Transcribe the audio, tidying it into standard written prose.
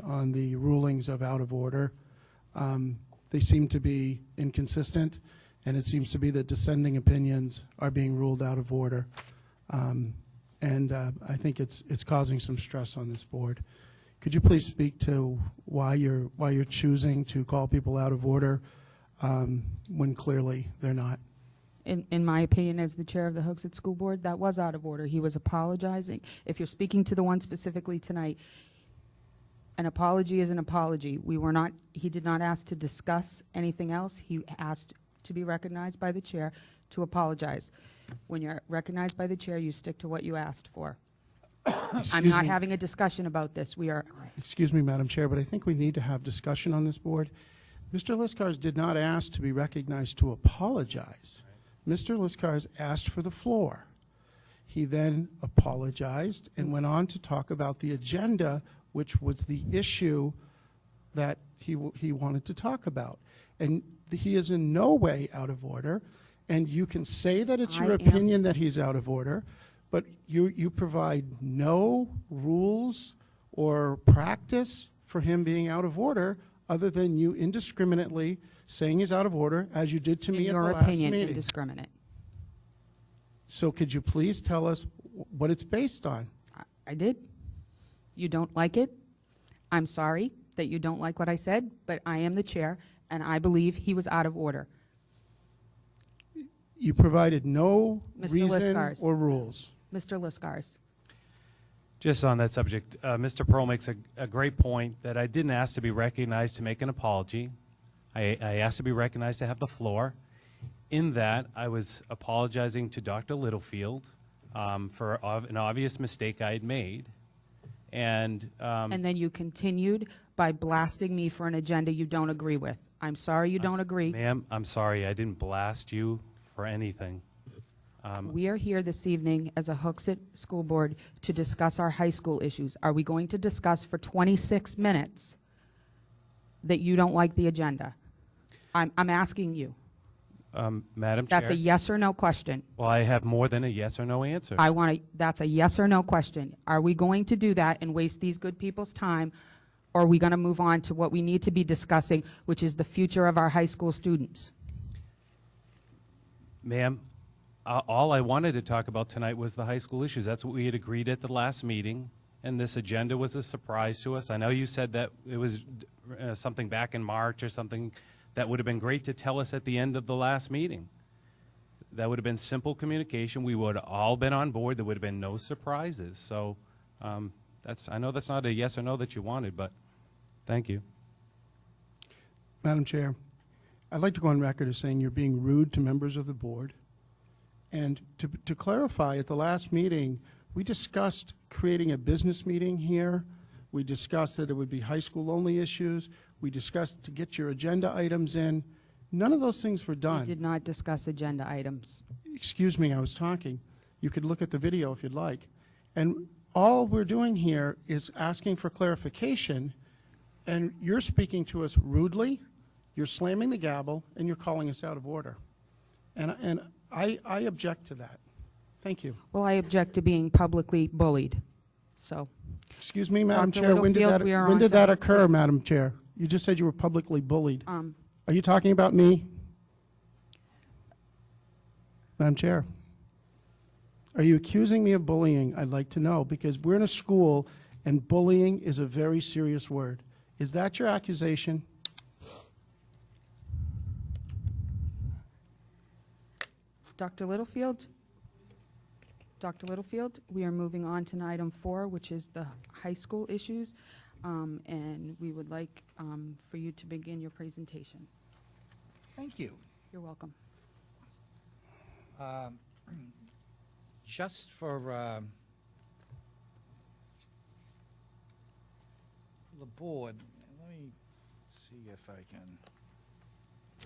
on the rulings of out of order. They seem to be inconsistent, and it seems to be that dissenting opinions are being ruled out of order. I think it's causing some stress on this board. Could you please speak to why you're choosing to call people out of order when clearly they're not? In my opinion, as the chair of the Hooksett School Board, that was out of order. He was apologizing. If you're speaking to the one specifically tonight, an apology is an apology. He did not ask to discuss anything else. He asked to be recognized by the chair to apologize. When you're recognized by the chair, you stick to what you asked for. I'm not having a discussion about this. We are. Excuse me, Madam Chair, but I think we need to have discussion on this board. Mr. Liskars did not ask to be recognized to apologize. Mr. Liskars asked for the floor. He then apologized and went on to talk about the agenda, which was the issue that he wanted to talk about. And he is in no way out of order. And you can say that it's your opinion that he's out of order, but you provide no rules or practice for him being out of order other than you indiscriminately saying he's out of order, as you did to me at the last meeting. In your opinion, indiscriminate. So could you please tell us what it's based on? I did. You don't like it. I'm sorry that you don't like what I said, but I am the chair, and I believe he was out of order. You provided no reason Liskars. or rules. Mr. Liskars. Just on that subject, Mr. Pearl makes a great point that I didn't ask to be recognized to make an apology. I asked to be recognized to have the floor. In that, I was apologizing to Dr. Littlefield for an obvious mistake I had made. And then you continued by blasting me for an agenda you don't agree with. I'm sorry you don't agree. Ma'am, I'm sorry. I didn't blast you for anything. We are here this evening as a Hooksett School Board to discuss our high school issues. Are we going to discuss for 26 minutes that you don't like the agenda? I'm asking you. Madam Chair. That's a yes or no question. Well, I have more than a yes or no answer. That's a yes or no question. Are we going to do that and waste these good people's time, or are we going to move on to what we need to be discussing, which is the future of our high school students? Ma'am, all I wanted to talk about tonight was the high school issues. That's what we had agreed at the last meeting, and this agenda was a surprise to us. I know you said that it was something back in March or something. That would have been great to tell us at the end of the last meeting. That would have been simple communication. We would have all been on board. There would have been no surprises. So I know that's not a yes or no that you wanted, but thank you. Madam Chair, I'd like to go on record as saying you're being rude to members of the board. And to clarify, at the last meeting, we discussed creating a business meeting here. We discussed that it would be high school only issues. We discussed to get your agenda items in. None of those things were done. We did not discuss agenda items. Excuse me, I was talking. You could look at the video if you'd like. And all we're doing here is asking for clarification, and you're speaking to us rudely, you're slamming the gavel, and you're calling us out of order. And I object to that. Thank you. Well, I object to being publicly bullied. So. Excuse me, Madam Dr. Chair, when did that occur, Madam Chair? You just said you were publicly bullied. Are you talking about me? Madam Chair, are you accusing me of bullying? I'd like to know, because we're in a school and bullying is a very serious word. Is that your accusation? Dr. Littlefield? Dr. Littlefield, we are moving on to item 4, which is the high school issues, and we would like for you to begin your presentation. Thank you. You're welcome. Just for the board, let me see if I can.